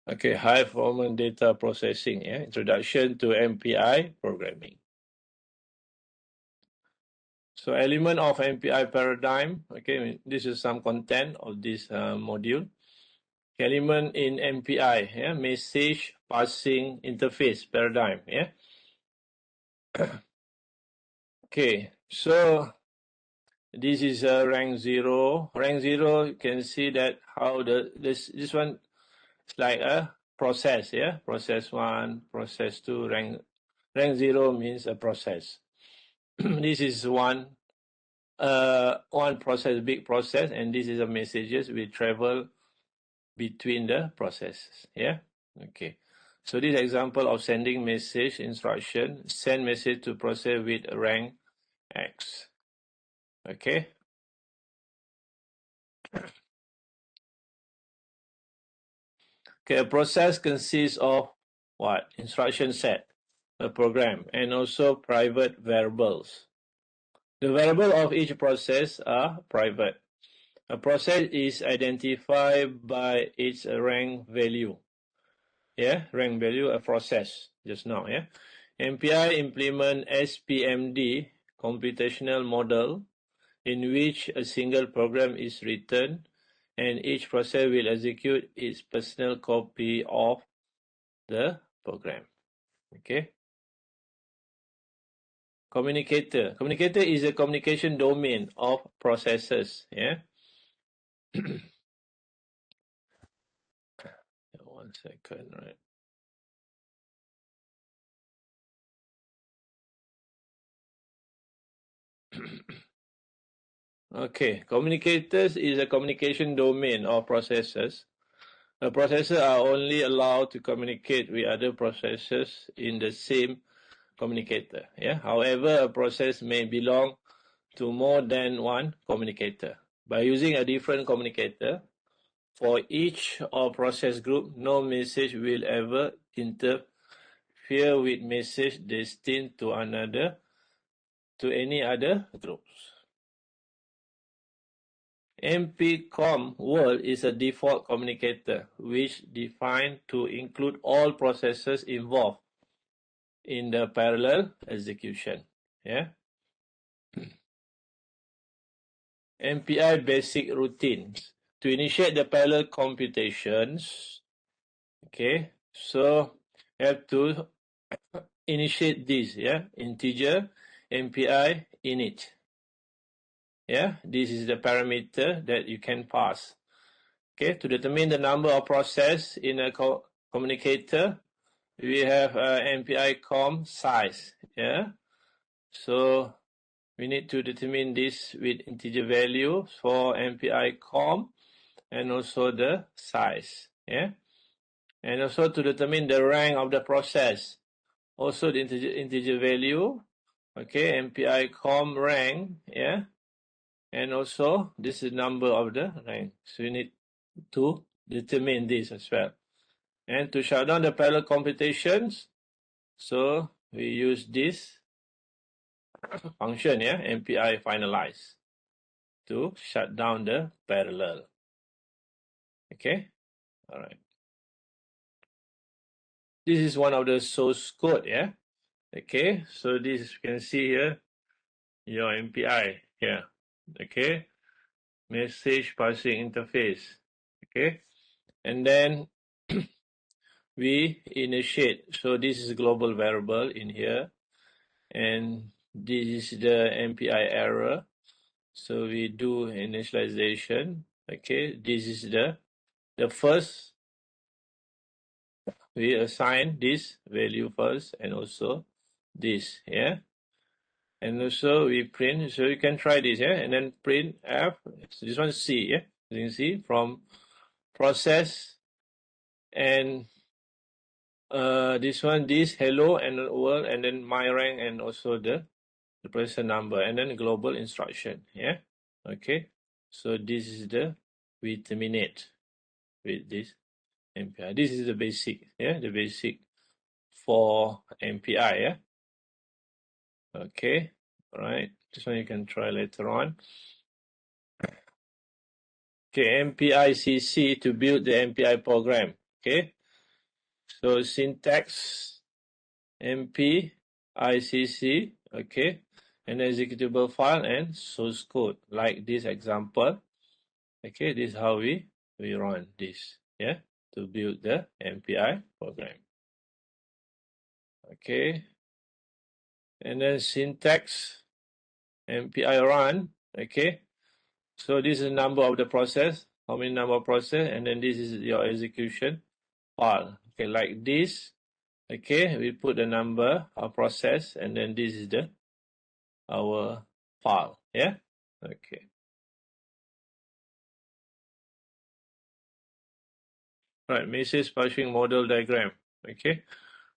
Okay, high performance data processing, introduction to MPI programming. So element of MPI paradigm, okay, this is some content of this module. Element in MPI, message passing interface paradigm, Okay, so this is rank 0. Rank 0, you can see that how this one is like a process, Process 1, process 2, rank 0 means a process. This is one process, big process, and this is a messages we travel between the processes, Okay. So this example of sending message instruction, send message to process with rank X. Okay. Okay, a process consists of what? Instruction set, a program, and also private variables. The variable of each process are private. A process is identified by its rank value. Rank value, a process just now, MPI implement SPMD, computational model, in which a single program is written and each process will execute its personal copy of the program. Okay. Communicator. Communicator is a communication domain of processes. One second, right? Okay, communicators is a communication domain of processes. A processor are only allowed to communicate with other processes in the same communicator. However, a process may belong to more than one communicator. By using a different communicator for each of process group, no message will ever interfere with message destined to any other groups. MPCOM world is a default communicator which defined to include all processes involved in the parallel execution. MPI basic routines to initiate the parallel computations. Okay, so you have to initiate this, integer MPI init. This is the parameter that you can pass. Okay, to determine the number of process in a communicator, we have MPI com size. So we need to determine this with integer value for MPI com and also the size. And also to determine the rank of the process, also the integer value. Okay, MPI com rank. And also this is number of the rank. So you need to determine this as well. And to shut down the parallel computations, so we use this function, MPI finalize, to shut down the parallel. Okay, all right. This is one of the source code, Okay, so this you can see here, your MPI here. Okay, message passing interface. Okay, and then we initiate. So this is global variable in here, and this is the MPI error. So we do initialization. Okay, this is the first. We assign this value first, and also this, and also we print. So you can try this, and then print F. So this one is C, you can see from process, and this one, this hello and world, and then my rank, and also the processor number, and then global instruction. Okay, so this is we terminate with this MPI. This is the basic, the basic for MPI. Okay, all right. This one you can try later on. Okay, MPI CC to build the MPI program. Okay, so syntax MPI CC. Okay, an executable file and source code like this example. Okay, this is how we run this. Yeah, to build the MPI program. Okay, and then syntax MPI run. Okay, so this is the number of the process, how many number of process, and then this is your execution file. Okay, like this. Okay, we put the number of process, and then this is the our file. Yeah. Okay. Right. Message passing model diagram. Okay.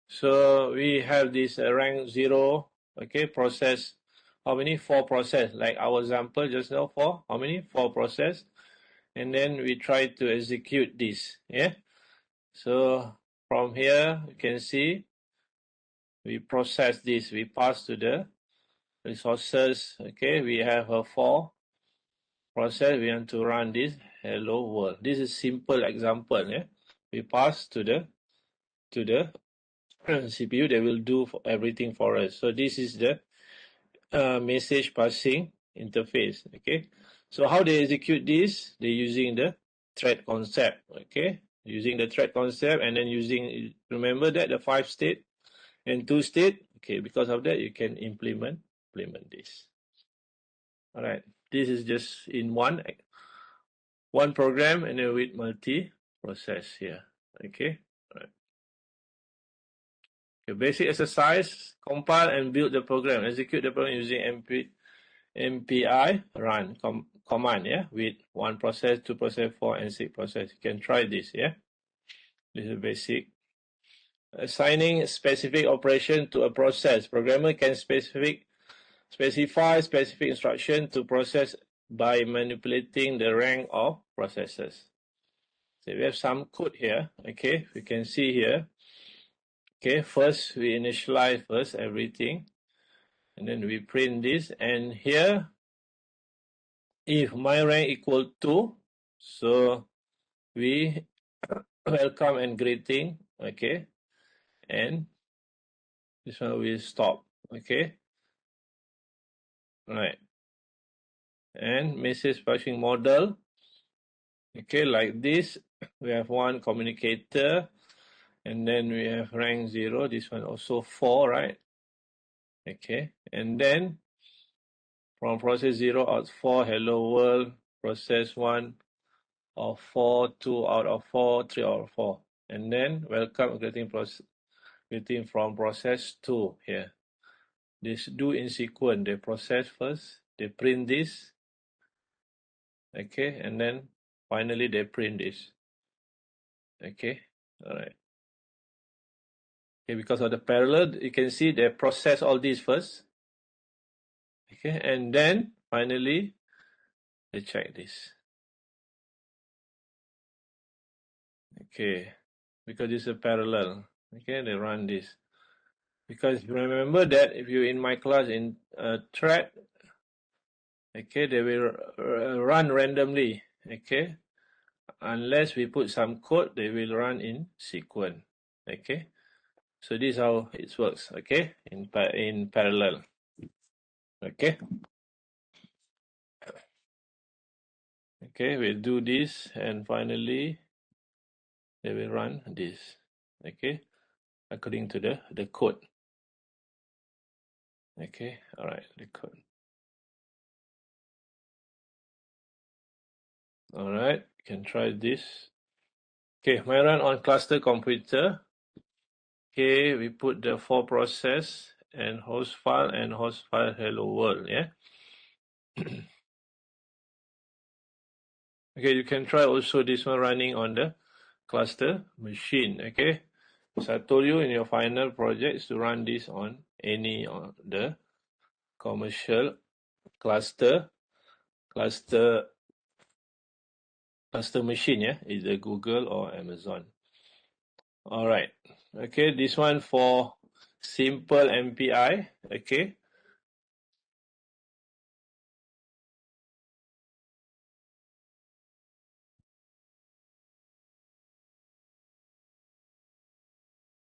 So we have this rank 0. Okay. Process. How many? 4 process. Like our example just now. 4. How many? 4 process. And then we try to execute this. Yeah. So from here you can see we process this. We pass to the resources. Okay. We have a 4 process. We want to run this hello world. This is simple example. Yeah. We pass to the CPU. They will do everything for us. So this is the message passing interface. Okay. So how they execute this? They're using the thread concept. Okay. Using the thread concept, and then using, remember that the 5 state and 2 state. Okay. Because of that, you can implement this. All right. This is just in one program, and then with multi-process here. Okay. All right. Okay. Basic exercise: compile and build the program. Execute the program using MPI run command. Yeah, with 1 process, 2 process, 4, and 6 process. You can try this. Yeah, this is basic. Assigning specific operation to a process. Programmer can specify specific instruction to process by manipulating the rank of processes. So we have some code here. Okay, we can see here. Okay, first we initialize everything, and then we print this. And here, if my rank equal to, so we welcome and greeting. Okay, and this one will stop. Okay, right. And message passing model. Okay, like this. We have 1 communicator, and then we have rank 0. This one also 4, right? Okay, and then from process 0 out 4, hello world. Process 1 of 4, 2 out of 4, 3 out of 4. And then welcome greeting from process 2 here. This do in sequence. They process first, they print this. Okay, and then finally they print this. Okay, all right. Okay, because of the parallel, you can see they process all this first. Okay, and then finally they check this. Okay, because this is a parallel. Okay, they run this. Because remember that if you're in my class in thread, okay, they will run randomly. Okay, unless we put some code, they will run in sequence. Okay, so this is how it works. Okay, in parallel. Okay. Okay, we'll do this, and finally they will run this. Okay, according to the code. Okay, all right, the code. All right, you can try this. Okay, my run on cluster computer. Okay, we put the 4 process and host file hello world. Yeah. Okay, you can try also this one running on the cluster machine. Okay, so I told you in your final projects to run this on any of the commercial cluster machine. Yeah, either Google or Amazon. All right. Okay, this one for simple MPI. Okay,